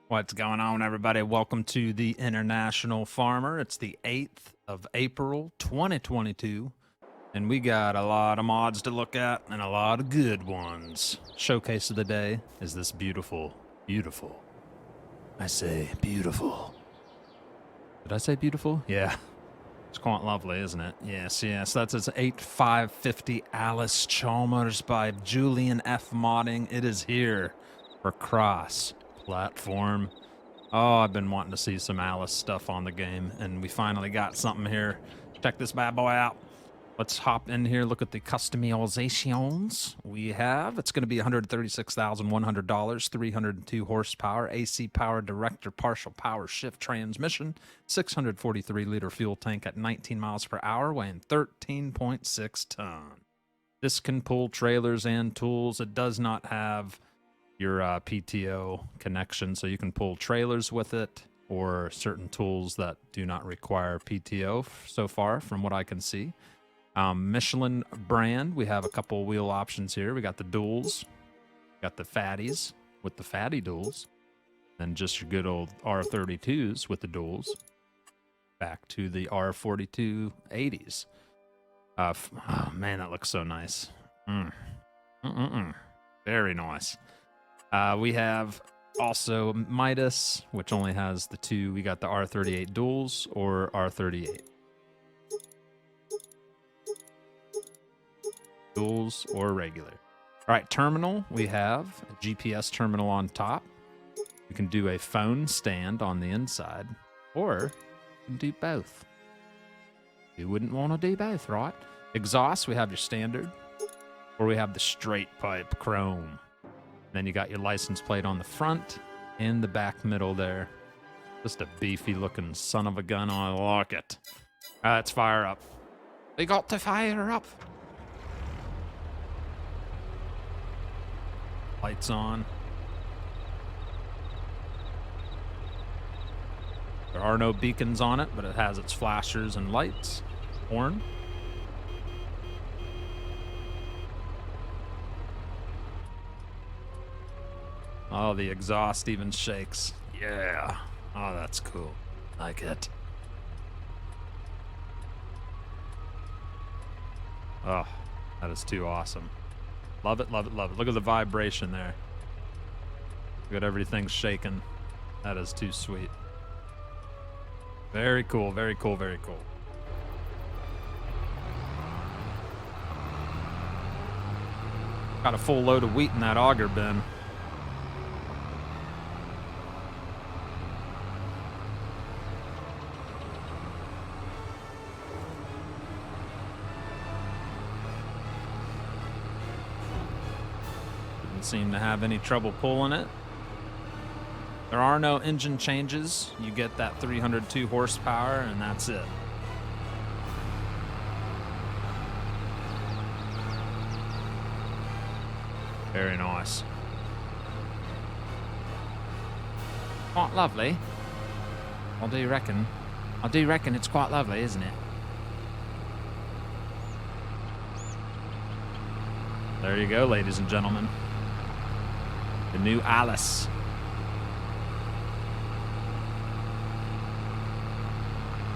What's going on, everybody? Welcome to the International Farmer. It's the 8th of April, 2022, and we got a lot of mods to look at and a lot of good ones. Showcase of the day is this beautiful, I say beautiful. Did I say beautiful? Yeah. It's quite lovely, isn't it? Yes. That's its 8550 Allis Chalmers by Julian F Modding. It is here for cross-platform. Oh, I've been wanting to see some Allis stuff on the game, and we finally got something here. Check this bad boy out. Let's hop in here, look at the customizations we have. It's going to be $136,100, 302 horsepower, AC power, director, partial power shift transmission, 643-liter fuel tank at 19 miles per hour, weighing 13.6 tons. This can pull trailers and tools. It does not have your PTO connection, so you can pull trailers with it or certain tools that do not require PTO so far, from what I can see. Michelin brand, we have a couple wheel options here. We got the duals, got the fatties with the fatty duals, then just your good old R32s with the duals. Back to the R4280s. Oh man, that looks so nice. Very nice. We have also Midas, which only has the two. We got the R38 duals or R38. Duals or regular. All right, terminal. We have a GPS terminal on top. You can do a phone stand on the inside, or you can do both. You wouldn't want to do both, right? Exhaust, we have your standard, or we have the straight pipe chrome. Then you got your license plate on the front and the back middle there. Just a beefy looking son of a gun. I like it. Let's fire up. We got to fire up. Lights on. There are no beacons on it, but it has its flashers and lights. Horn. Oh, the exhaust even shakes. Yeah. Oh, that's cool. Like it. Oh, that is too awesome. Love it, love it, love it. Look at the vibration there. Look at everything shaking. That is too sweet. Very cool, very cool, very cool. Got a full load of wheat in that auger bin. Seem to have any trouble pulling it. There are no engine changes. You get that 302 horsepower and that's it. Very nice. Quite lovely. I do reckon it's quite lovely, isn't it? There you go, ladies and gentlemen. The new Allis.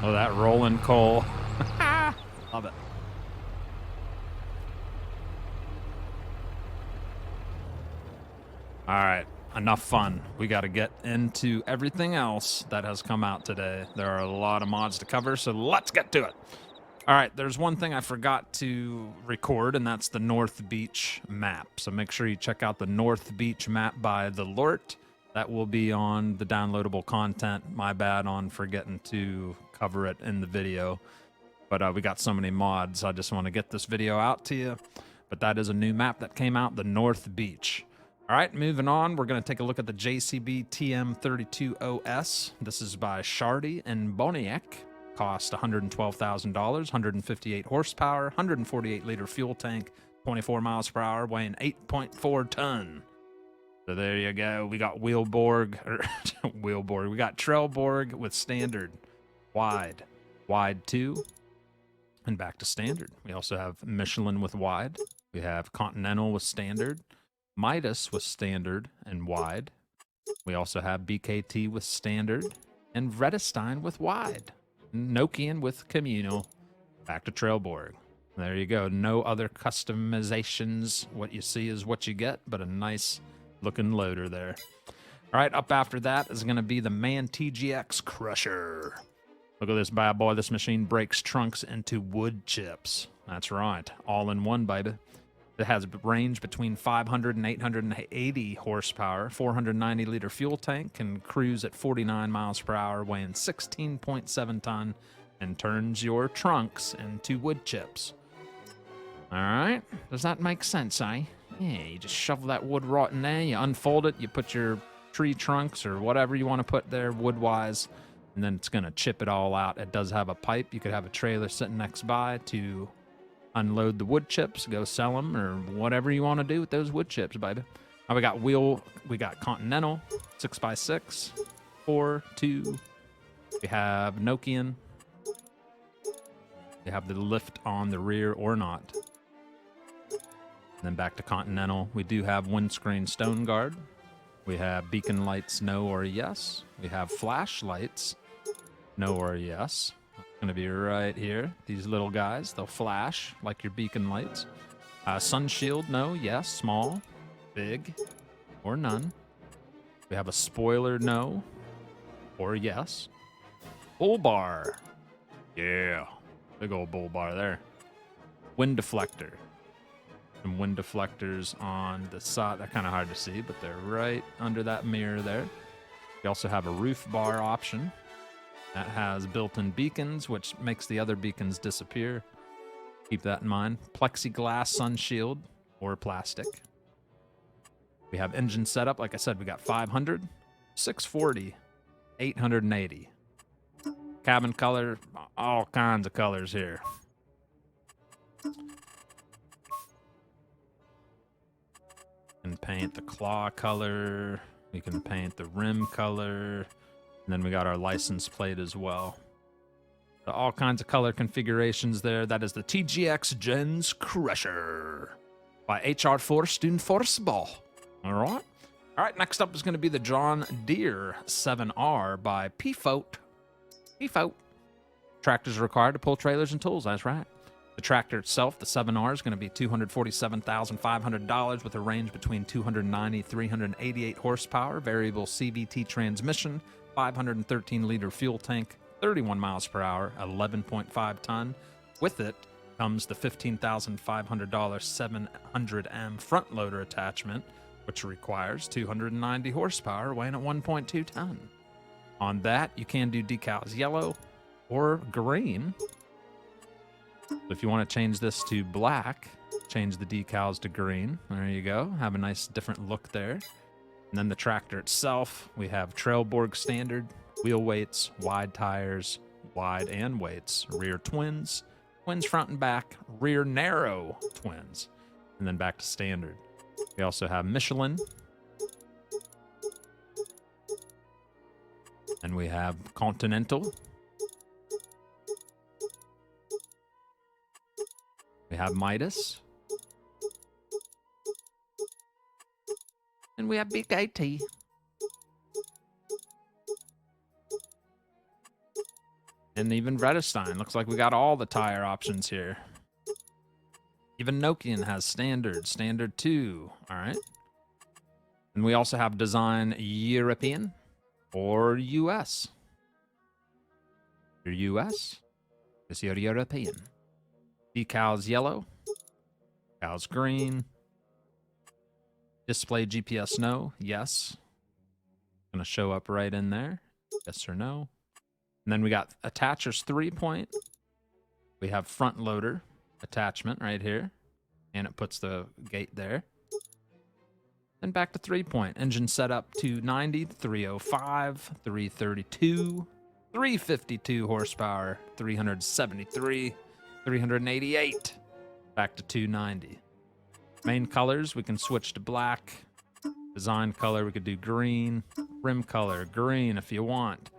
Oh, that rolling coal. Love it. All right, enough fun. We got to get into everything else that has come out today. There are a lot of mods to cover, so let's get to it. All right, there's one thing I forgot to record, and that's the North Beach map. So make sure you check out the North Beach map by the Lort. That will be on the downloadable content. My bad on forgetting to cover it in the video. But we got so many mods, I just want to get this video out to you. But that is a new map that came out, the North Beach. All right, moving on, we're going to take a look at the JCB TM32OS. This is by ShaRRDY and Boniek. Cost $112,000, 158 horsepower, 148-liter fuel tank, 24 miles per hour, weighing 8.4 ton. So there you go. We got Wheelborg, we got Trellborg with standard, wide 2, and back to standard. We also have Michelin with wide. We have Continental with standard, Midas with standard and wide, We also have BKT with standard and Vredestein with wide. Nokian with communal. Back to Trailborg. There you go. No other customizations. What you see is what you get, but a nice looking loader there. All right, up after that is going to be the MAN TGX Crusher. Look at this bad boy. This machine breaks trunks into wood chips. That's right. All in one, baby. It has a range between 500 and 880 horsepower, 490-liter fuel tank, can cruise at 49 miles per hour, weighing 16.7 ton, and turns your trunks into wood chips. All right. Does that make sense, eh? Yeah, you just shovel that wood right in there, you unfold it, you put your tree trunks or whatever you want to put there wood-wise, and then it's going to chip it all out. It does have a pipe. You could have a trailer sitting next by to unload the wood chips, go sell them, or whatever you want to do with those wood chips, baby. Now we got Continental, 6x6, 4, 2. We have Nokian. We have the lift on the rear or not. And then back to Continental. We do have windscreen stone guard. We have beacon lights, no or yes. We have flashlights, no or yes. Going to be right here. These little guys, they'll flash like your beacon lights. Sun shield, no, yes, small, big, or none. We have a spoiler, no, or yes. Bull bar, yeah, big old bull bar there. Wind deflector. Some wind deflectors on the side. They're kind of hard to see, but they're right under that mirror there. We also have a roof bar option. That has built-in beacons, which makes the other beacons disappear. Keep that in mind. Plexiglass sun shield or plastic. We have engine setup. Like I said, we got 500, 640, 880. Cabin color, all kinds of colors here. You can paint the claw color. We can paint the rim color. And then we got our license plate as well. So all kinds of color configurations there. That is the TGX Gens Crusher by HR Forst and Forstball. All right. All right, next up is going to be the John Deere 7R by Pfote. Pfote. Tractors are required to pull trailers and tools. That's right. The tractor itself, the 7R, is going to be $247,500 with a range between 290 and 388 horsepower, variable CVT transmission, 513-liter fuel tank, 31 miles per hour, 11.5 ton. With it comes the $15,500 700M front loader attachment, which requires 290 horsepower, weighing at 1.2 ton. On that, you can do decals yellow or green. If you want to change this to black, change the decals to green. There you go. Have a nice different look there. And then the tractor itself, we have Trailborg standard, wheel weights, wide tires, wide and weights, rear twins, twins front and back, rear narrow twins, and then back to standard. We also have Michelin. And we have Continental. We have Midas. And we have BKT. And even Vredestein. Looks like we got all the tire options here. Even Nokian has standard 2. All right. And we also have design European or US. Your US is your European. Decals yellow. Decals green. Display GPS no. Yes. Gonna show up right in there. Yes or no. And then we got attachers 3-point. We have front loader attachment right here. And it puts the gate there. Then back to 3-point. Engine setup 290, 305, 332, 352 horsepower, 373, 388. Back to 290. Main colors, we can switch to black. Design color, we could do green. Rim color, green if you want.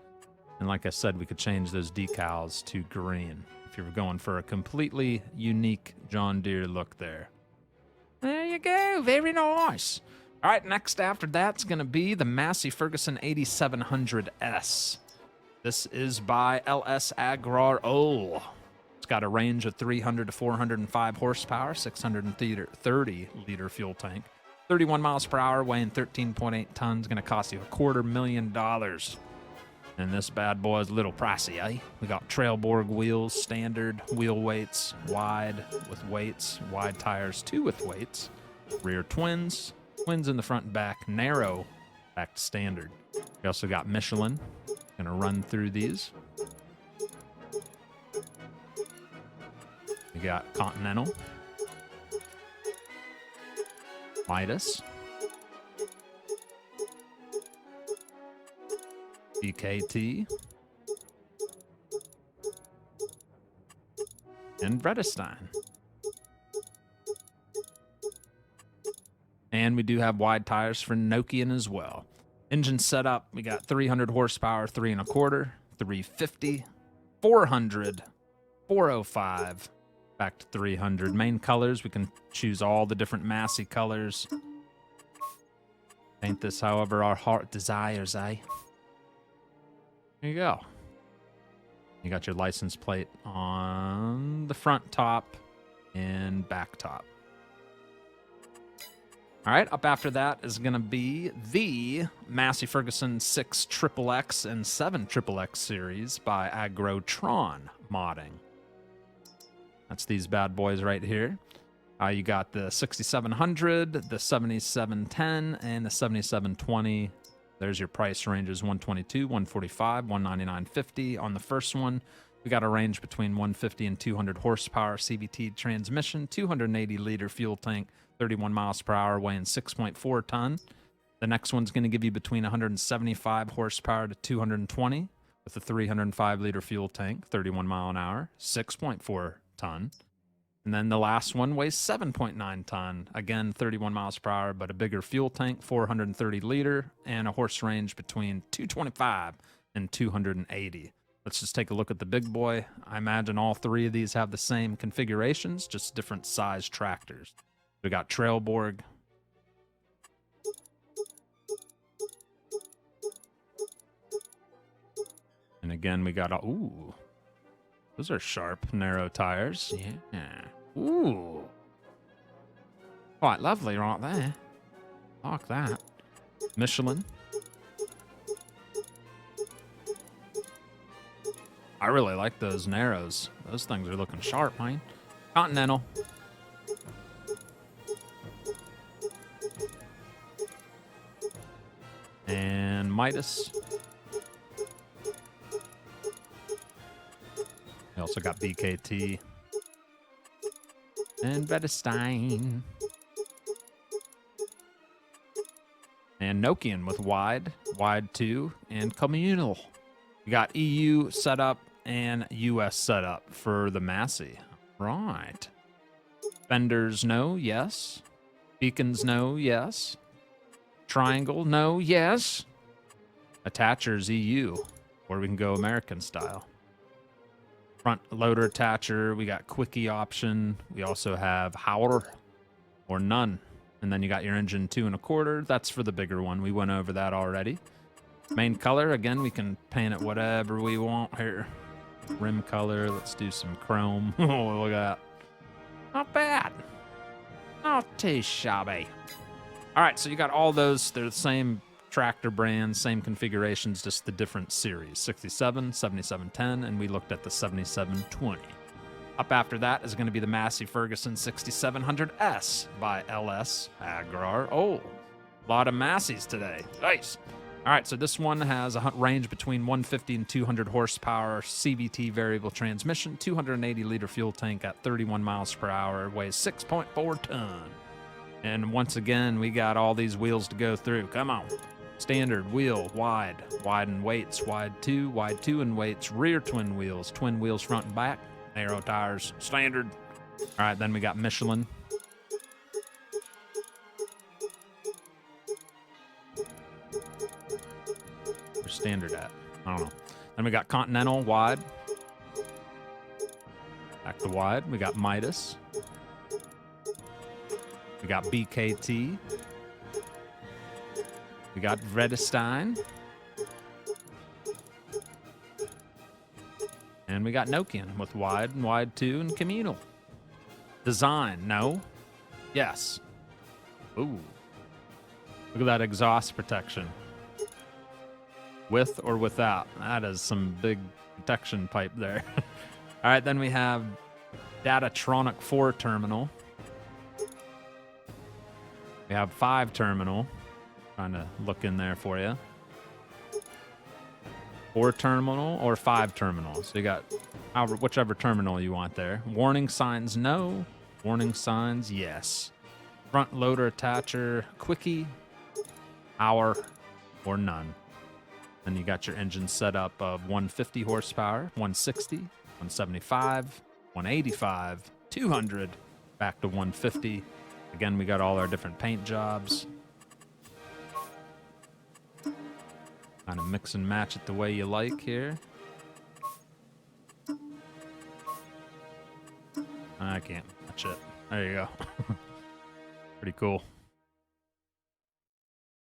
And like I said, we could change those decals to green if you're going for a completely unique John Deere look there. There you go. Very nice. All right, next after that's going to be the Massey Ferguson 8700S. This is by LS Agrar. It's got a range of 300 to 405 horsepower, 630 liter fuel tank, 31 miles per hour, weighing 13.8 tons. Going to cost you $250,000. And this bad boy is a little pricey, eh? We got Trailborg wheels, standard wheel weights, wide with weights, wide tires, 2 with weights, rear twins in the front and back, narrow back to standard. We also got Michelin. Gonna run through these. We got Continental, Midas, BKT, and Vredestein. And we do have wide tires for Nokian as well. Engine setup, we got 300 horsepower, 3 1/4, 350, 400, 405, back to 300. Main colors, we can choose all the different Massey colors. Paint this however our heart desires, eh? There you go. You got your license plate on the front top and back top. All right, up after that is going to be the Massey Ferguson 6 XXX and 7 XXX series by AgroTron Modding. That's these bad boys right here. You got the 6700, the 7710, and the 7720. There's your price ranges: 122, 145, 199.50. On the first one, we got a range between 150 and 200 horsepower, CVT transmission, 280 liter fuel tank, 31 miles per hour, weighing 6.4 ton. The next one's going to give you between 175 horsepower to 220 with a 305 liter fuel tank, 31 mile an hour, 6.4 ton. And then the last one weighs 7.9 ton, again 31 miles per hour, but a bigger fuel tank, 430 liter, and a horse range between 225 and 280. Let's just take a look at the big boy. I imagine all 3 of these have the same configurations, just different size tractors. We got Trailborg. And again, we got, ooh, those are sharp, narrow tires. Yeah. Ooh. Quite lovely right there. Like that. Michelin. I really like those narrows. Those things are looking sharp, man. Continental. And Midas. We also got BKT. And Vredestein. And Nokian with wide 2, and communal. We got EU setup and US setup for the Massey. Right. Fenders, no, yes. Beacons, no, yes. Triangle, no, yes. Attachers, EU, or we can go American style. Front loader attacher, we got quickie option. We also have Howler or none. And then you got your engine 2 1/4. That's for the bigger one. We went over that already. Main color, again, we can paint it whatever we want here. Rim color, let's do some chrome. Oh, look at that. Not bad. Not too shabby. All right, so you got all those. They're the same tractor brands, same configurations, just the different series. 67, 7710, and we looked at the 7720. Up after that is going to be the Massey Ferguson 6700S by LS Agrar. Oh, a lot of Masseys today. Nice. All right, so this one has a range between 150 and 200 horsepower, CVT variable transmission, 280 liter fuel tank at 31 miles per hour, weighs 6.4 ton. And once again, we got all these wheels to go through. Come on. Standard wheel, wide and weights, wide 2 and weights, rear twin wheels front and back, narrow tires, standard. All right, then we got Michelin. Where's standard at? I don't know. Then we got Continental, wide. Back to wide. We got Midas. We got BKT. We got Vredestein. And we got Nokian with wide and wide 2 and communal. Design, no. Yes. Ooh. Look at that exhaust protection. With or without. That is some big protection pipe there. All right, then we have Datatronic 4 terminal. We have 5 terminal. Trying to look in there for you. 4 terminal or 5 terminals. So you got whichever terminal you want there. Warning signs, no. Warning signs, yes. Front loader attacher, quickie, hour, or none. Then you got your engine setup of 150 horsepower, 160, 175, 185, 200, back to 150. Again, we got all our different paint jobs. Kind of mix and match it the way you like here. I can't match it. There you go. Pretty cool.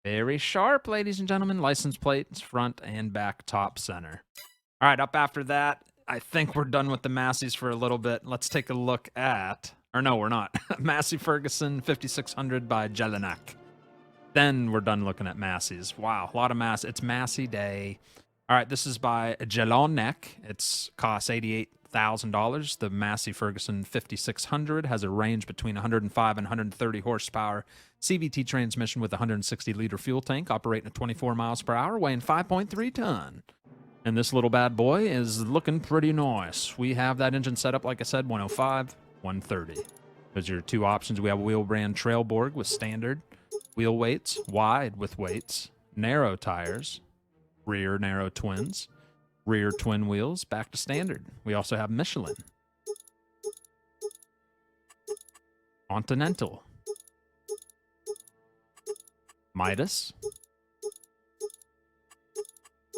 Very sharp, ladies and gentlemen. License plates, front and back, top, center. All right, up after that, I think we're done with the Masseys for a little bit. Let's take a look at, or no, we're not. Massey Ferguson 5600 by Jelonek. Then we're done looking at Masseys. Wow, a lot of Massey. It's Massey Day. All right, this is by Jelonek. It's costs $88,000. The Massey Ferguson 5600 has a range between 105 and 130 horsepower. CVT transmission with a 160-liter fuel tank, operating at 24 miles per hour, weighing 5.3 ton. And this little bad boy is looking pretty nice. We have that engine set up, like I said, 105, 130. Those are your 2 options. We have a wheel brand Trailborg with standard wheel weights, wide with weights, narrow tires, rear narrow twins, rear twin wheels, back to standard. We also have Michelin, Continental, Midas,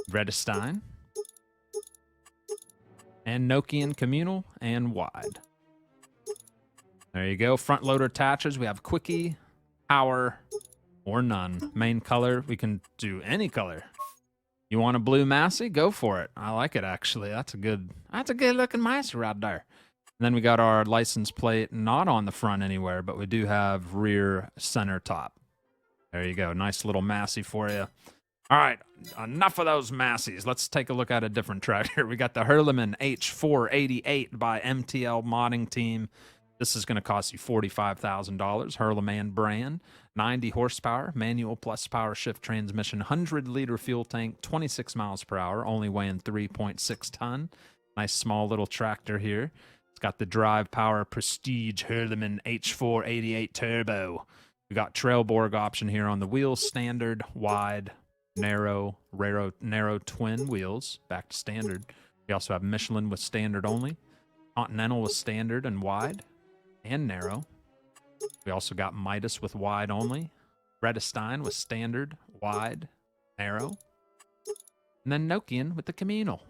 Vredestein, and Nokian communal and wide. There you go. Front loader attachers. We have quickie, power, or none. Main color, we can do any color. You want a blue Massey? Go for it. I like it, actually. That's a good looking Massey right there. And then we got our license plate, not on the front anywhere, but we do have rear center top. There you go. Nice little Massey for you. All right, enough of those Masseys. Let's take a look at a different tractor. We got the Hürlimann H 488 by MTL Modding Team. This is going to cost you $45,000. Hürlimann brand, 90 horsepower, manual plus power shift transmission, 100-liter fuel tank, 26 miles per hour, only weighing 3.6 ton. Nice small little tractor here. It's got the drive power prestige Hürlimann H488 turbo. We got Trailborg option here on the wheels, standard, wide, narrow twin wheels, back to standard. We also have Michelin with standard only, Continental with standard and wide and narrow. We also got Midas with wide only, Vredestein with standard, wide, narrow, and then Nokian with the communal.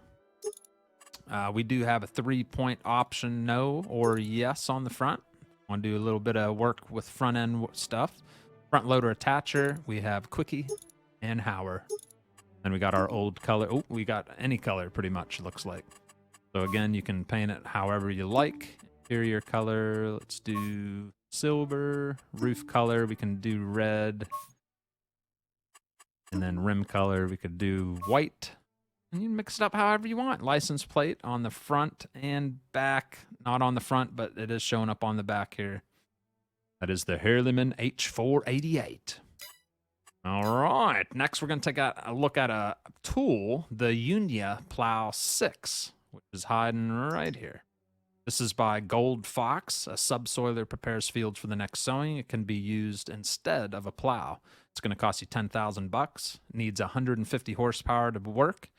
We do have a 3-point option, no or yes on the front. Want to do a little bit of work with front end stuff. Front loader attacher, we have quickie and Hauer. Then we got our old color. Oh, we got any color pretty much, looks like. So again, you can paint it however you like. Interior color, let's do silver. Roof color, we can do red. And then rim color, we could do white. And you can mix it up however you want. License plate on the front and back. Not on the front, but it is showing up on the back here. That is the Hürlimann H488. All right. Next, we're going to take a look at a tool, the Unia Plow 6, which is hiding right here. This is by GoldFox. A subsoiler prepares fields for the next sowing. It can be used instead of a plow. It's going to cost you $10,000. Needs 150 horsepower to work.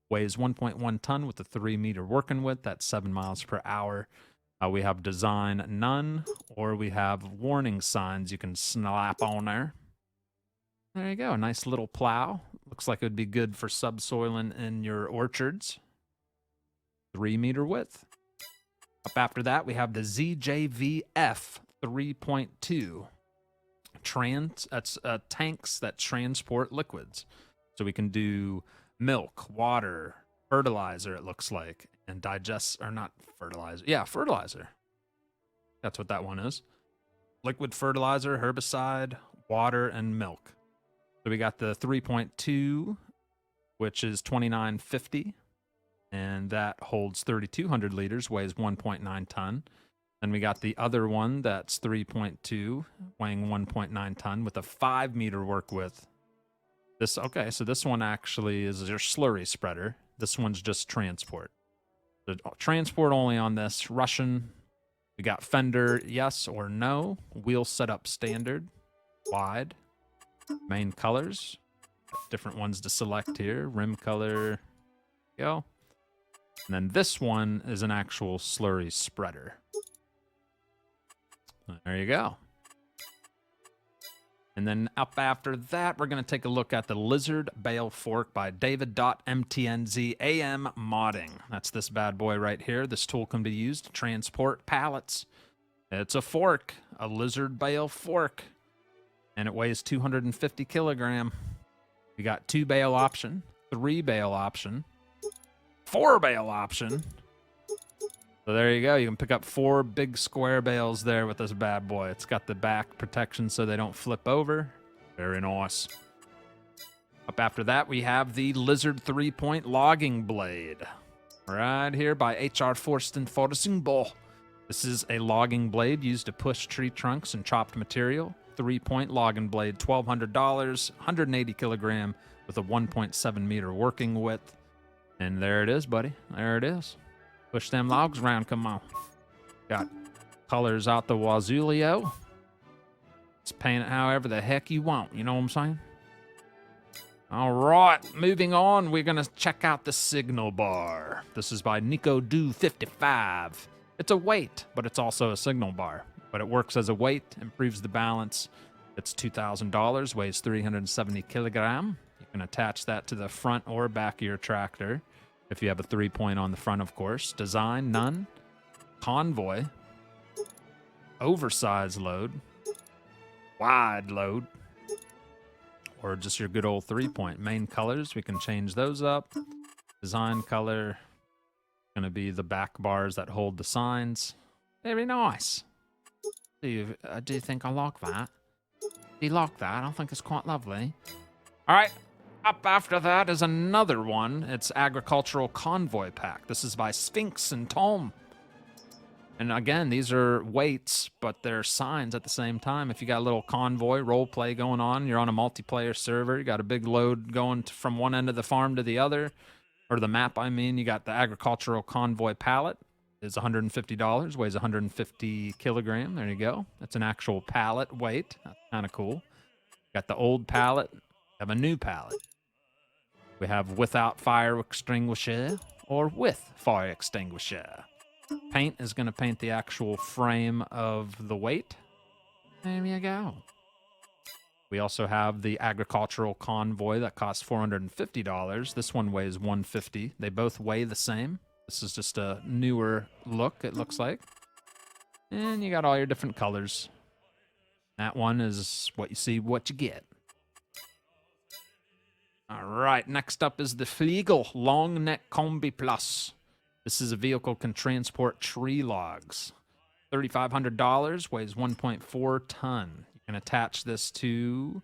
Weighs 1.1 ton with a 3-meter working width. That's 7 miles per hour. We have design none, or we have warning signs you can slap on there. There you go. A nice little plow. Looks like it would be good for subsoiling in your orchards. 3-meter width. Up after that, we have the ZJVF 3.2. tanks that transport liquids. So we can do milk, water, fertilizer, it looks like, and not fertilizer. Yeah, fertilizer. That's what that one is. Liquid fertilizer, herbicide, water, and milk. So we got the 3.2, which is 2950, and that holds 3,200 liters, weighs 1.9 ton. Then we got the other one that's 3.2, weighing 1.9 ton with a 5 meter work width. Okay, so this one actually is your slurry spreader. This one's just transport. The transport only on this. Russian. We got fender, yes or no. Wheel setup standard. Wide. Main colors. Different ones to select here. Rim color. Go. And then this one is an actual slurry spreader. There you go. And then up after that, we're going to take a look at the Lizard Bale Fork by David.Mtnz AM Modding. That's this bad boy right here. This tool can be used to transport pallets. It's a fork, a Lizard Bale Fork, and it weighs 250 kilogram. We got 2 bale option, 3 bale option, 4 bale option. So there you go. You can pick up 4 big square bales there with this bad boy. It's got the back protection so they don't flip over. Very nice. Up after that, we have the Lizard 3-point logging blade. Right here by HR Forst and Fahrzeugbau. This is a logging blade used to push tree trunks and chopped material. 3-point logging blade, $1,200, 180 kilogram with a 1.7 meter working width. And there it is, buddy. There it is. Push them logs around, come on. Got colors out the Wazulio. Just paint it however the heck you want, you know what I'm saying? All right, moving on, we're gonna check out the signal bar. This is by Nico Do 55. It's a weight, but it's also a signal bar. But it works as a weight, improves the balance. It's $2,000, weighs 370 kilogram. You can attach that to the front or back of your tractor. If you have a 3-point on the front, of course. Design, none. Convoy. Oversized load. Wide load. Or just your good old 3-point. Main colors, we can change those up. Design color. Going to be the back bars that hold the signs. Very nice. Do you think I like that? Do you like that? I think it's quite lovely. All right. Up after that is another one. It's Agricultural Convoy Pack. This is by Sphinx and Tom. And again, these are weights, but they're signs at the same time. If you got a little convoy role play going on, you're on a multiplayer server, you got a big load going from one end of the farm to the other, or the map, I mean, you got the Agricultural Convoy pallet. It's $150, weighs 150 kilogram. There you go. That's an actual pallet weight. That's kind of cool. Got the old pallet, have a new pallet. We have without fire extinguisher or with fire extinguisher. Paint is going to paint the actual frame of the weight. There you go. We also have the Agricultural Convoy that costs $450. This one weighs 150. They both weigh the same. This is just a newer look, it looks like. And you got all your different colors. That one is what you see, what you get. All right, next up is the Fliegl Long Neck Combi Plus. This is a vehicle can transport tree logs. $3,500, weighs 1.4 ton. You can attach this to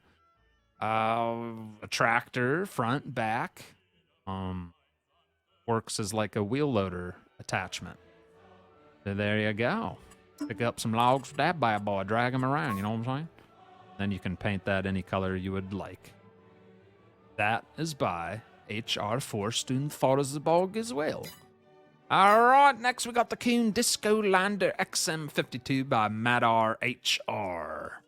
a tractor, front, back. Works as like a wheel loader attachment. So there you go. Pick up some logs with that bad boy, drag them around, you know what I'm saying? Then you can paint that any color you would like. That is by HR Forst and Fahrzeugbau as well. All right, next we got the KUHN DISCOLANDER XM52 by Massey HR.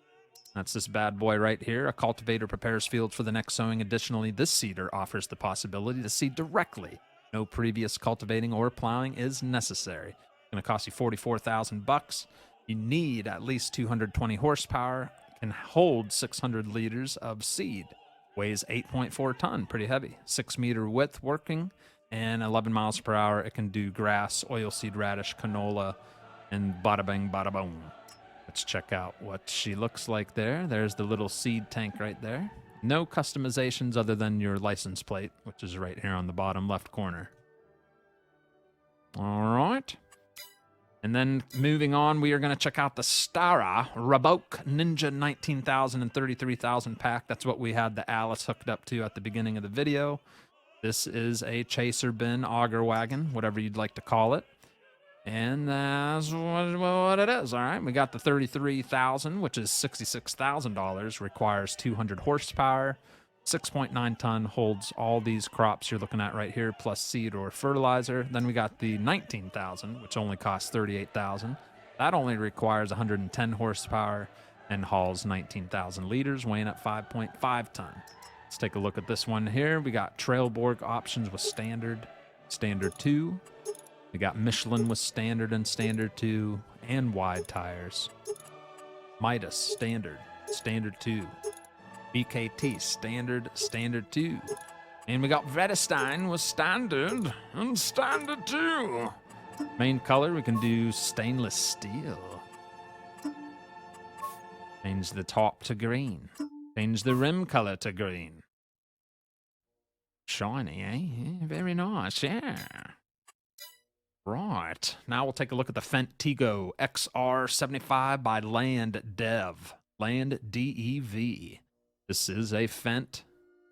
That's this bad boy right here. A cultivator prepares fields for the next sowing. Additionally, this seeder offers the possibility to seed directly. No previous cultivating or plowing is necessary. It's going to cost you $44,000. You need at least 220 horsepower. Can hold 600 liters of seed. Weighs 8.4 ton, pretty heavy. 6 meter width working, and 11 miles per hour. It can do grass, oilseed radish, canola, and bada bing, bada boom. Let's check out what she looks like there. There's the little seed tank right there. No customizations other than your license plate, which is right here on the bottom left corner. All right. And then moving on, we are going to check out the ShaRRdY Ninja 19,000 and 33,000 pack. That's what we had the Allis hooked up to at the beginning of the video. This is a chaser bin auger wagon, whatever you'd like to call it. And that's what it is, all right? We got the 33,000, which is $66,000, requires 200 horsepower, 6.9 ton, holds all these crops you're looking at right here, plus seed or fertilizer. Then we got the 19,000, which only costs 38,000. That only requires 110 horsepower and hauls 19,000 liters, weighing at 5.5 ton. Let's take a look at this one here. We got Trailborg options with standard, standard 2. We got Michelin with standard and standard 2, and wide tires. Midas, standard, standard 2. BKT, standard, standard 2. And we got Vredestein with standard and standard 2. Main color, we can do stainless steel. Change the top to green. Change the rim color to green. Shiny, eh? Very nice, yeah. Right. Now we'll take a look at the Fendt Tego XR75 by Land Dev. Land DEV. This is a Fendt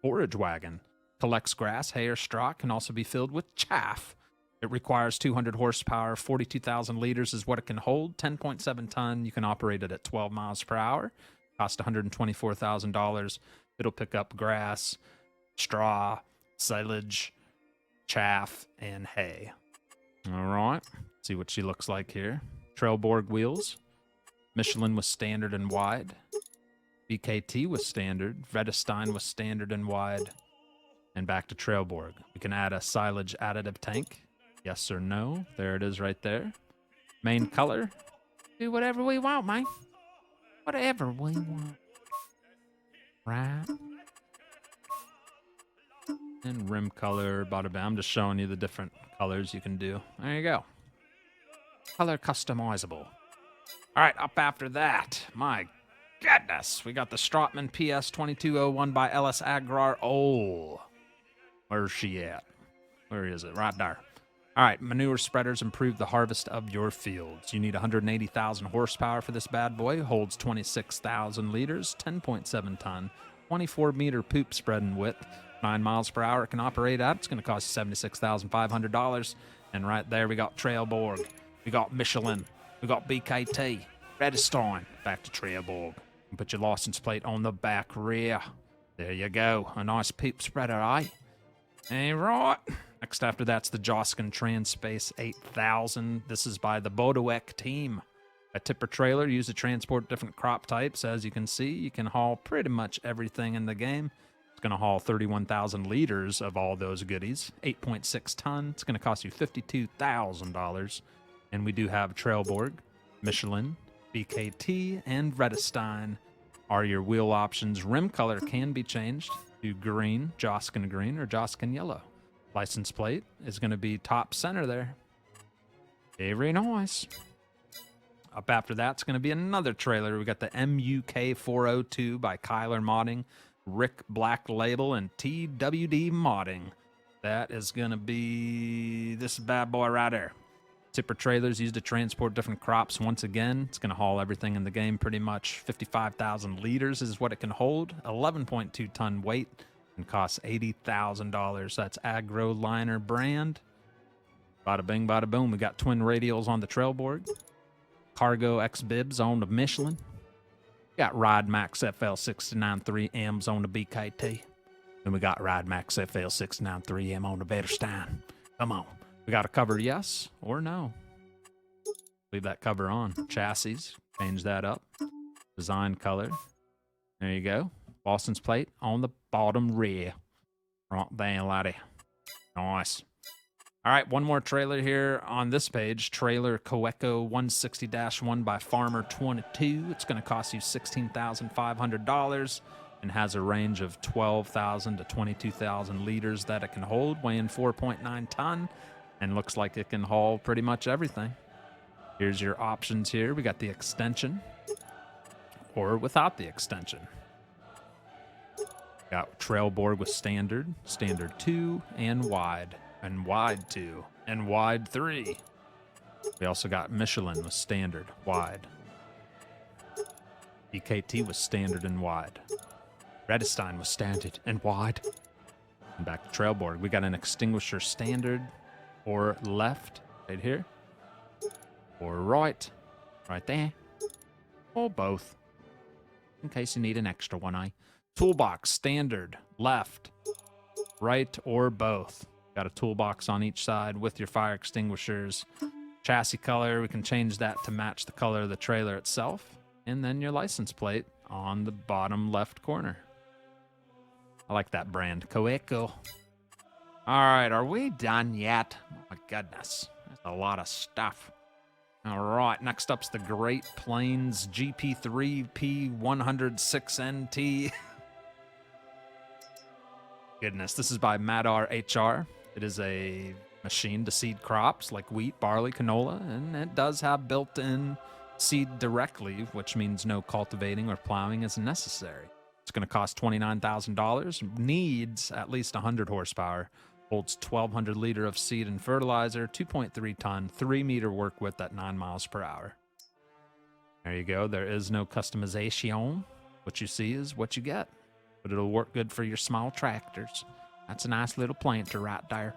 forage wagon. Collects grass, hay, or straw. Can also be filled with chaff. It requires 200 horsepower. 42,000 liters is what it can hold. 10.7 ton. You can operate it at 12 miles per hour. Cost $124,000. It'll pick up grass, straw, silage, chaff, and hay. All right, see what she looks like here. Trailborg wheels, Michelin with standard and wide, BKT with standard, Vredestein with standard and wide, and back to Trailborg. We can add a silage additive tank, yes or no. There it is right there. Main color, do whatever we want, man. Whatever we want. Right. And rim color, bada bam. I'm just showing you the different colors you can do. There you go. Color customizable. All right, up after that. My goodness. We got the Stratman PS 2201 by LS Agrar. Oh. Where's she at? Where is it? Right there. All right, manure spreaders improve the harvest of your fields. You need 180,000 horsepower for this bad boy. Holds 26,000 liters, 10.7 ton, 24-meter poop spreading width. 9 miles per hour it can operate at. It's going to cost you $76,500. And right there, we got Trailborg. We got Michelin. We got BKT. Vredestein. Back to Trailborg. And put your license plate on the back rear. There you go. A nice poop spreader, eh? All right. Next after that's the Joskin Transpace 8000. This is by the Boniek team. A tipper trailer used to transport different crop types. As you can see, you can haul pretty much everything in the game. Going to haul 31,000 liters of all those goodies. 8.6 ton. It's going to cost you $52,000. And we do have Trailborg, Michelin, BKT, and Vredestein are your wheel options. Rim color can be changed to green, Joskin green, or Joskin yellow. License plate is going to be top center there. Very nice. Up after that, it's going to be another trailer. We got the MUK 402 by Kyler Modding. Rick Black Label and TWD Modding. That is going to be this bad boy right there. Tipper trailers used to transport different crops. Once again, it's going to haul everything in the game pretty much. 55,000 liters is what it can hold. 11.2 ton weight and costs $80,000. That's AgroLiner brand. Bada bing, bada boom. We got twin radials on the Trailborg. Cargo X bibs on the Michelin. Got Ride Max FL693Ms on the BKT. Then we got Ride Max FL693M on the Vredestein. Come on. We got a cover yes or no. Leave that cover on. Chassis. Change that up. Design color. There you go. License plate on the bottom rear. Right there, laddie. Nice. All right, one more trailer here on this page. Trailer Coeco 160-1 by Farmer 22. It's going to cost you $16,500 and has a range of 12,000 to 22,000 liters that it can hold, weighing 4.9 ton, and looks like it can haul pretty much everything. Here's your options here. We got the extension. or without the extension. Got trail board with standard, standard 2, and wide 2, and wide 3. We also got Michelin with standard, wide. EKT was standard and wide. Redestein was standard and wide. And back to trail board. We got an extinguisher standard or left right here, or right there, or both, in case you need an extra one. Toolbox standard, left, right, or both. Got a toolbox on each side with your fire extinguishers. Chassis color, we can change that to match the color of the trailer itself. And then your license plate on the bottom left corner. I like that brand, Coeco. All right, are we done yet? Oh my goodness, that's a lot of stuff. All right, next up's the Great Plains GP3 P106NT. Goodness, this is by Madar HR. It is a machine to seed crops like wheat, barley, canola, and it does have built-in seed directly, which means no cultivating or plowing is necessary. It's going to cost $29,000, needs at least 100 horsepower, holds 1,200 liter of seed and fertilizer, 2.3 ton, 3 meter work width at 9 miles per hour. There you go. There is no customization. What you see is what you get, but it'll work good for your small tractors. That's a nice little planter right there.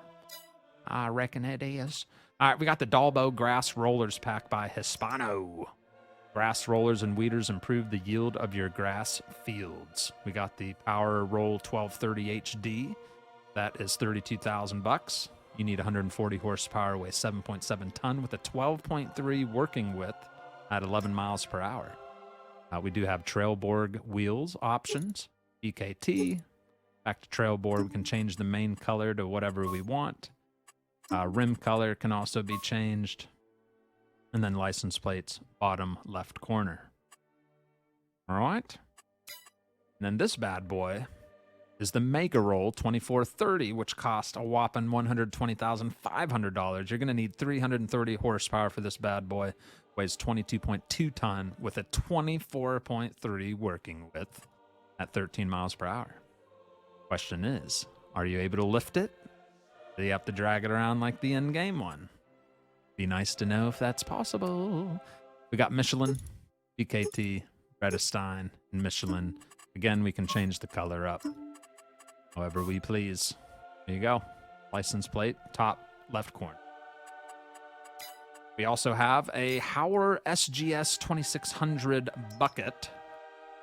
I reckon it is. All right, we got the Dalbo Grass Rollers pack by Hispano. Grass rollers and weeders improve the yield of your grass fields. We got the Power Roll 1230 HD. That is $32,000. You need 140 horsepower, weighs 7.7 ton with a 12.3 working width at 11 miles per hour. We do have Trailborg wheels options, EKT. Back to Trailboard, we can change the main color to whatever we want. Rim color can also be changed. And then license plates, bottom left corner. All right. And then this bad boy is the Mega Roll 2430, which cost a whopping $120,500. You're going to need 330 horsepower for this bad boy. Weighs 22.2 ton with a 24.3 working width at 13 miles per hour. Question is, are you able to lift it? Do you have to drag it around like the in-game one? Be nice to know if that's possible. We got Michelin, BKT, Redestein, and Michelin. Again, we can change the color up however we please. There you go. License plate, top left corner. We also have a Hauer SGS 2600 bucket.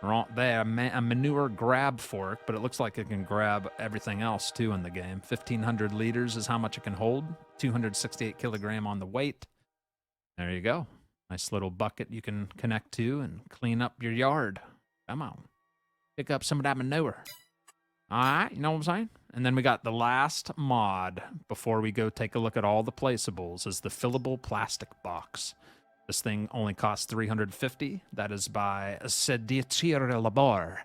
Right there, a manure grab fork, but it looks like it can grab everything else too in the game. 1,500 liters is how much it can hold. 268 kilogram on the weight. There you go. Nice little bucket you can connect to and clean up your yard. Come on. Pick up some of that manure. All right, you know what I'm saying? And then we got the last mod before we go take a look at all the placeables is the fillable plastic box. This thing only costs $350. That is by Sedicere Labor.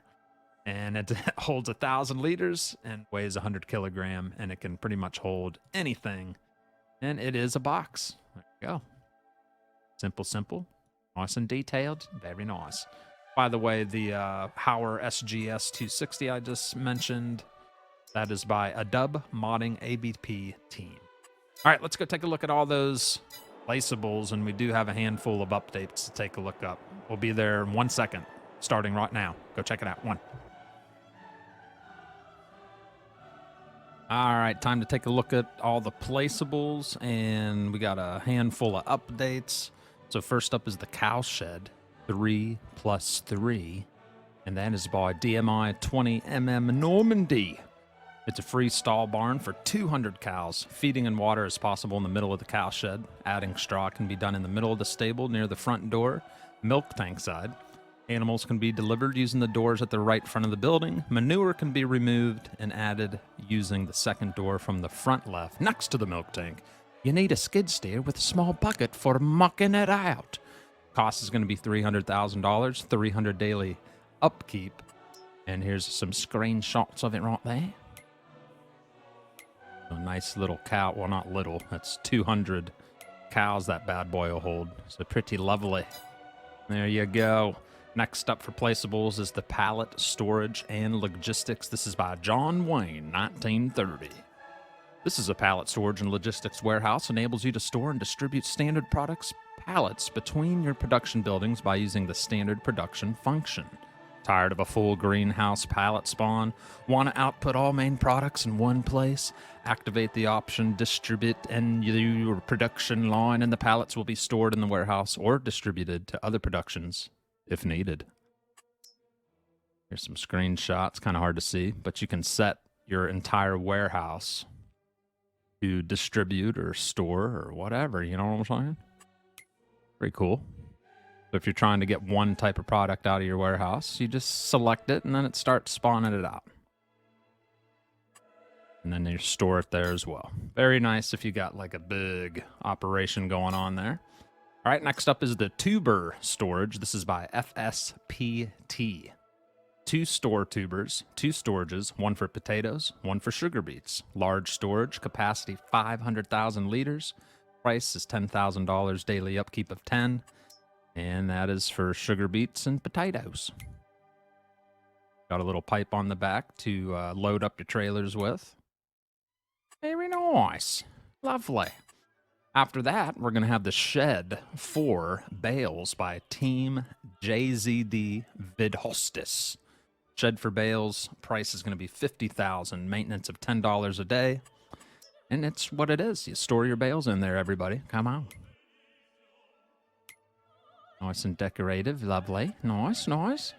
And it holds 1,000 liters and weighs 100 kilogram, and it can pretty much hold anything. And it is a box. There you go. Simple, simple. Nice and detailed. Very nice. By the way, the Hauer SGS 260 I just mentioned, that is by AgroTron Modding ABP Team. All right, let's go take a look at all those placeables, and we do have a handful of updates to take a look up. We'll be there in 1 second, starting right now. Go check it out. One. All right, time to take a look at all the placeables, and we got a handful of updates. So first up is the cow shed, 3+3, and that is by DMI 20mm Normandy. It's a free stall barn for 200 cows. Feeding and water is possible in the middle of the cow shed. Adding straw can be done in the middle of the stable near the front door, milk tank side. Animals can be delivered using the doors at the right front of the building. Manure can be removed and added using the second door from the front left next to the milk tank. You need a skid steer with a small bucket for mucking it out. Cost is going to be $300,000, 300 daily upkeep. And here's some screenshots of it right there. A nice little cow. Well, not little. That's 200 cows that bad boy will hold. So pretty lovely. There you go. Next up for placeables is the pallet storage and logistics. This is by John Wayne, 1930. This is a pallet storage and logistics warehouse. Enables you to store and distribute standard products pallets between your production buildings by using the standard production function. Tired of a full greenhouse pallet spawn? Want to output all main products in one place? Activate the option distribute and your production line, and the pallets will be stored in the warehouse or distributed to other productions if needed. Here's some screenshots, kind of hard to see, but you can set your entire warehouse to distribute or store or whatever, you know what I'm saying? Pretty cool. So if you're trying to get one type of product out of your warehouse, you just select it and then it starts spawning it out. And then you store it there as well. Very nice if you got like a big operation going on there. All right, next up is the tuber storage. This is by FSPT. 2 store tubers, 2 storages, 1 for potatoes, 1 for sugar beets. Large storage, capacity 500,000 liters. Price is $10,000, daily upkeep of 10. And that is for sugar beets and potatoes. Got a little pipe on the back to load up your trailers with. Very nice. Lovely. After that, we're going to have the shed for bales by Team JZD Vidhostis. Shed for bales, price is going to be $50,000, maintenance of $10 a day. And it's what it is. You store your bales in there, everybody. Come on. Nice and decorative. Lovely. Nice, nice.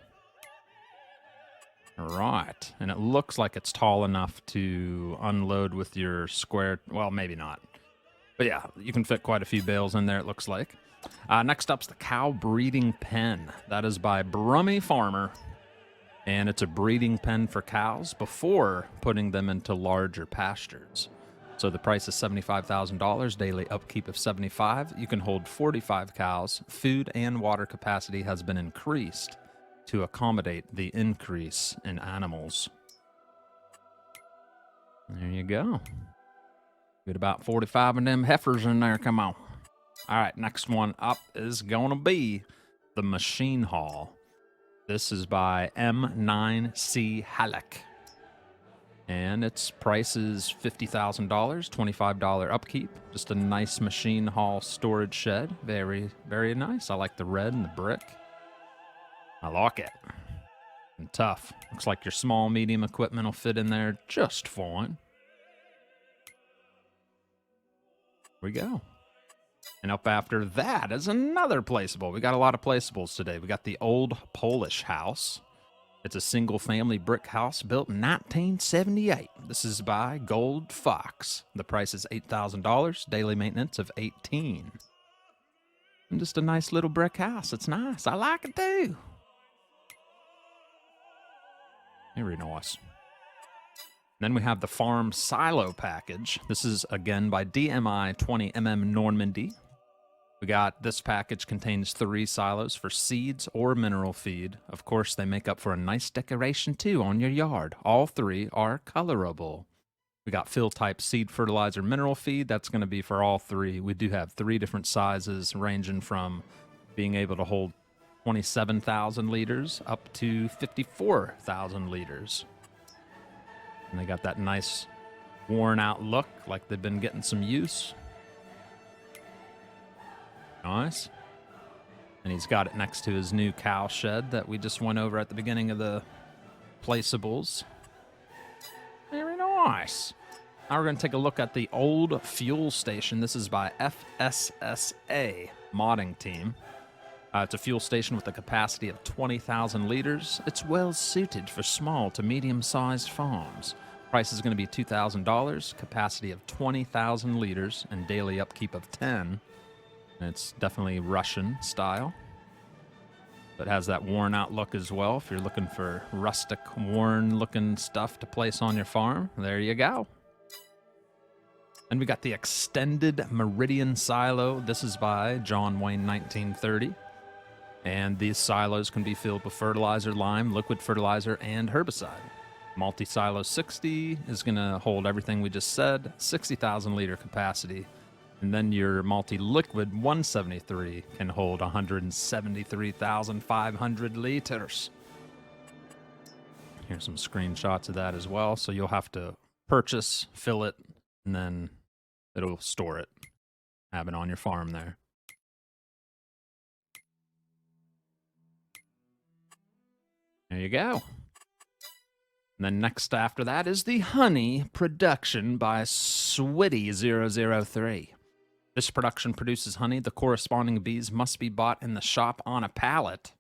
All right. And it looks like it's tall enough to unload with your square. Well, maybe not. But yeah, you can fit quite a few bales in there, it looks like. Next up's the cow breeding pen. That is by Brummy Farmer. And it's a breeding pen for cows before putting them into larger pastures. So the price is $75,000, daily upkeep of 75. You can hold 45 cows. Food and water capacity has been increased to accommodate the increase in animals. There you go. Get about 45 of them heifers in there. Come on. All right, next one up is going to be the machine haul. This is by M9C Halleck. And its price is $50,000, $25 upkeep. Just a nice machine haul storage shed. Very, very nice. I like the red and the brick. I like it. And tough. Looks like your small, medium equipment will fit in there just fine. Here we go. And up after that is another placeable. We got a lot of placeables today. We got the old Polish house. It's a single-family brick house built in 1978. This is by GoldFox. The price is $8,000, daily maintenance of 18. And just a nice little brick house. It's nice. I like it too. Very nice. Then we have the farm silo package. This is again by DMI 20mm Normandy. We got this package contains 3 silos for seeds or mineral feed. Of course, they make up for a nice decoration too on your yard. All 3 are colorable. We got fill type seed fertilizer mineral feed. That's going to be for all 3. We do have 3 different sizes ranging from being able to hold 27,000 liters up to 54,000 liters. And they got that nice worn out look like they've been getting some use. Nice. And he's got it next to his new cow shed that we just went over at the beginning of the placeables. Very nice. Now we're going to take a look at the old fuel station. This is by FSSA Modding Team. It's a fuel station with a capacity of 20,000 liters. It's well suited for small to medium-sized farms. Price is going to be $2,000, capacity of 20,000 liters, and daily upkeep of 10. And it's definitely Russian style. But it has that worn out look as well. If you're looking for rustic, worn looking stuff to place on your farm, there you go. And we got the extended Meridian silo. This is by John Wayne 1930. And these silos can be filled with fertilizer, lime, liquid fertilizer, and herbicide. Multi-silo 60 is going to hold everything we just said. 60,000 liter capacity. And then your multi-liquid 173 can hold 173,500 liters. Here's some screenshots of that as well. So you'll have to purchase, fill it, and then it'll store it. Have it on your farm there. There you go. And then next after that is the honey production by ShaRRdY 003. This production produces honey. The corresponding bees must be bought in the shop on a pallet.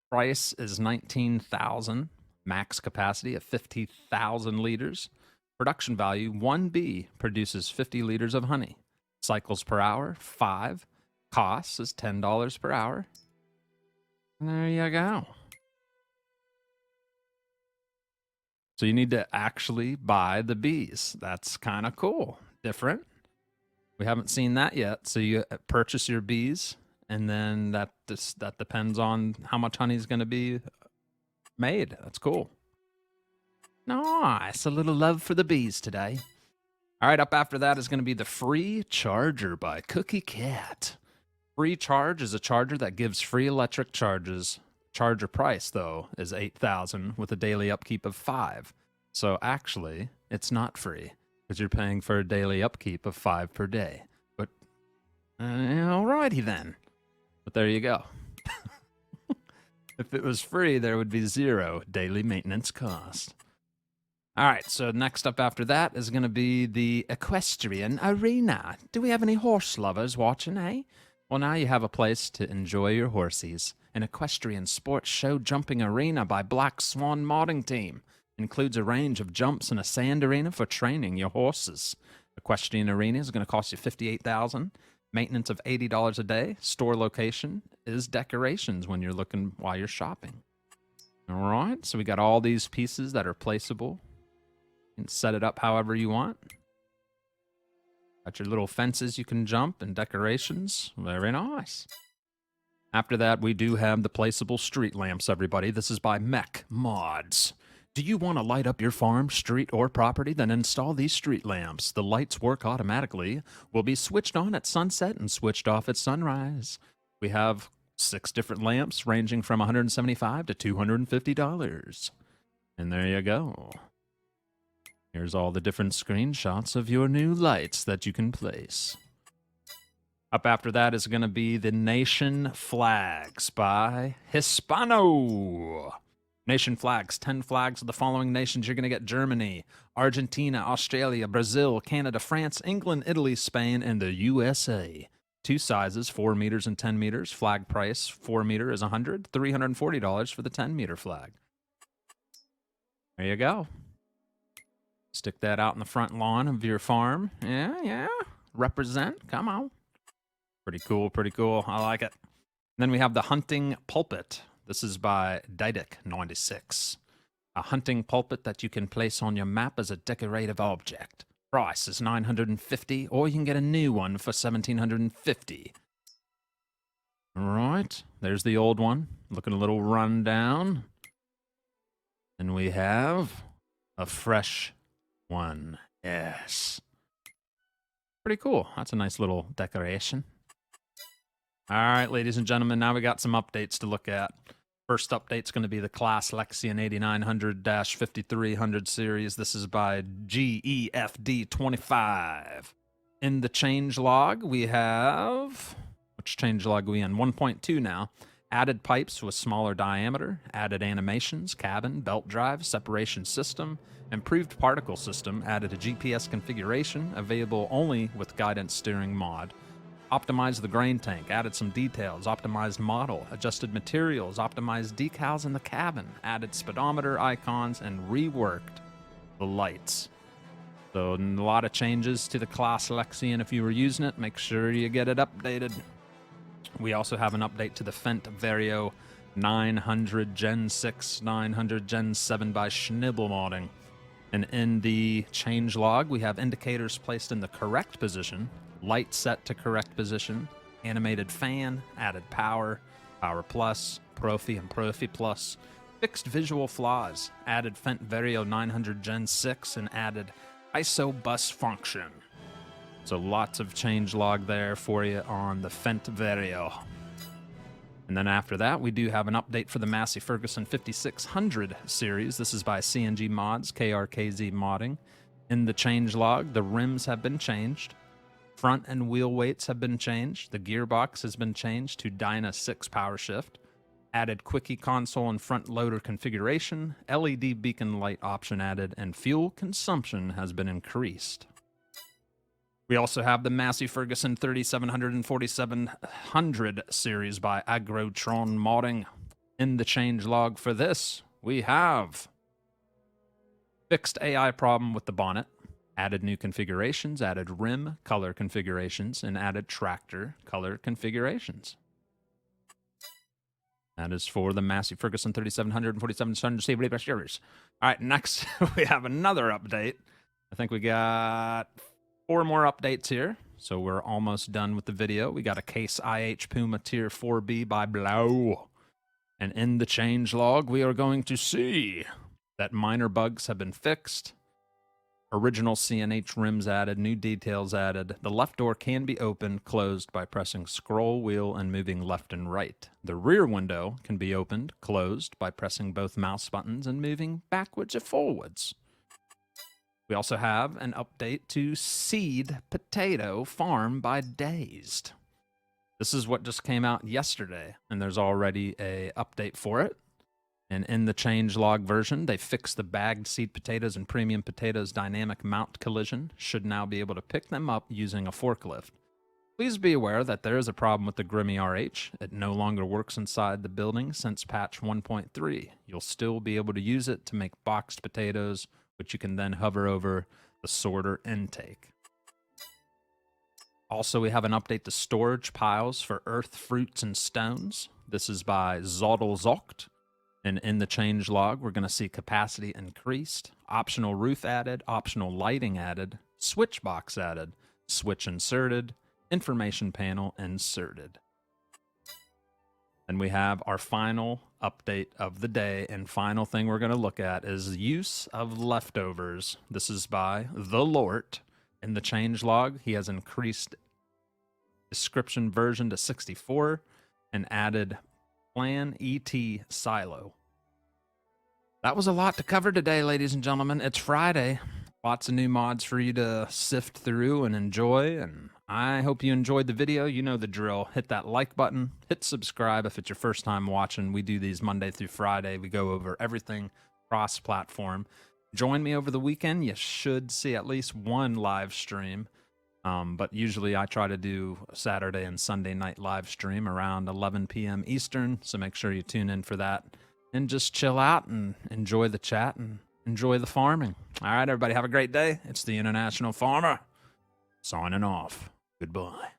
Price is $19,000. Max capacity of 50,000 liters. Production value, 1 bee produces 50 liters of honey. Cycles per hour, 5. Cost is $10 per hour. There you go. So you need to actually buy the bees. That's kind of cool. Different. We haven't seen that yet. So you purchase your bees, and then that depends on how much honey is going to be made. That's cool. Nice. A little love for the bees today. All right, up after that is going to be the free charger by Cookie Cat. Free charge is a charger that gives free electric charges. Charger price, though, is $8,000 with a daily upkeep of 5. So actually, it's not free because you're paying for a daily upkeep of 5 per day. But alrighty then. But there you go. If it was free, there would be 0 daily maintenance cost. All right, so next up after that is going to be the equestrian arena. Do we have any horse lovers watching, eh? Well, now you have a place to enjoy your horsies. An equestrian sports show jumping arena by Black Swan Modding Team. Includes a range of jumps and a sand arena for training your horses. Equestrian arena is going to cost you $58,000. Maintenance of $80 a day. Store location is decorations when you're looking while you're shopping. All right, so we got all these pieces that are placeable. You can set it up however you want. Got your little fences you can jump and decorations. Very nice. After that, we do have the placeable street lamps, everybody. This is by Mech Mods. Do you want to light up your farm, street, or property? Then install these street lamps. The lights work automatically, will be switched on at sunset and switched off at sunrise. We have 6 different lamps ranging from $175 to $250. And there you go. Here's all the different screenshots of your new lights that you can place. Up after that is going to be the Nation Flags by Hispano. Nation Flags, 10 flags of the following nations. You're going to get Germany, Argentina, Australia, Brazil, Canada, France, England, Italy, Spain, and the USA. 2 sizes, 4 meters and 10 meters. Flag price, 4 meter is $100, $340 for the 10-meter flag. There you go. Stick that out in the front lawn of your farm. Yeah. Represent. Come on. Pretty cool, pretty cool. I like it. Then we have the hunting pulpit. This is by David.Mtnz. A hunting pulpit that you can place on your map as a decorative object. Price is $950, or you can get a new one for $1,750. All right. There's the old one. Looking a little run down. And we have a fresh one. Yes. Pretty cool. That's a nice little decoration. All right, ladies and gentlemen, now we got some updates to look at. First update's going to be the Class Lexion 8900-5300 series. This is by GEFD25. In the change log, we have... Which change log are we in? 1.2 now. Added pipes with smaller diameter, added animations, cabin, belt drive, separation system, improved particle system, added a GPS configuration, available only with guidance steering mod. Optimized the grain tank, added some details, optimized model, adjusted materials, optimized decals in the cabin, added speedometer icons, and reworked the lights. So a lot of changes to the Class Lexion. If you were using it, make sure you get it updated. We also have an update to the Fendt Vario 900 Gen 6, 900 Gen 7 by Schnibble Modding. And in the change log, we have indicators placed in the correct position, light set to correct position, animated fan, added power, power plus, Profi and Profi plus, fixed visual flaws, added Fendt Vario 900 Gen 6, and added ISO bus function. So lots of change log there for you on the Fendt Vario. And then after that, we do have an update for the Massey Ferguson 5600 series. This is by CNG Mods, KRKZ Modding. In the change log, the rims have been changed. Front and wheel weights have been changed. The gearbox has been changed to Dyna 6 power shift. Added quickie console and front loader configuration. LED beacon light option added, and fuel consumption has been increased. We also have the Massey Ferguson 3700 and 4700 series by AgroTron Modding. In the change log for this, we have fixed AI problem with the bonnet, added new configurations, added rim color configurations, and added tractor color configurations. That is for the Massey Ferguson 3700 and 4700 series. All right, next we have another update. I think we got 4 more updates here, so we're almost done with the video. We got a Case IH Puma Tier 4B by Bale. And in the change log, we are going to see that minor bugs have been fixed. Original CNH rims added, new details added. The left door can be opened, closed by pressing scroll wheel and moving left and right. The rear window can be opened, closed by pressing both mouse buttons and moving backwards or forwards. We also have an update to Seed Potato Farm by Dazed. This is what just came out yesterday, and there's already a update for it. And in the changelog version, they fixed the bagged seed potatoes and premium potatoes dynamic mount collision. Should now be able to pick them up using a forklift. Please be aware that there is a problem with the Grimmy RH. It no longer works inside the building since patch 1.3. You'll still be able to use it to make boxed potatoes, which you can then hover over the sorter intake. Also, we have an update to storage piles for earth, fruits, and stones. This is by Zodelzocht. And in the change log, we're going to see capacity increased, optional roof added, optional lighting added, switch box added, switch inserted, information panel inserted. And we have our final update of the day, and final thing we're going to look at is use of leftovers. This is by the Lort. In the change log, he has increased description version to 64 and added Plan ET silo. That was a lot to cover today, ladies and gentlemen. It's Friday. Lots of new mods for you to sift through and enjoy, and I hope you enjoyed the video. You know the drill. Hit that like button. Hit subscribe if it's your first time watching. We do these Monday through Friday. We go over everything cross-platform. Join me over the weekend. You should see at least one live stream. But usually I try to do Saturday and Sunday night live stream around 11 p.m. Eastern. So make sure you tune in for that. And just chill out and enjoy the chat and enjoy the farming. All right, everybody, have a great day. It's the International Farmer signing off. Goodbye.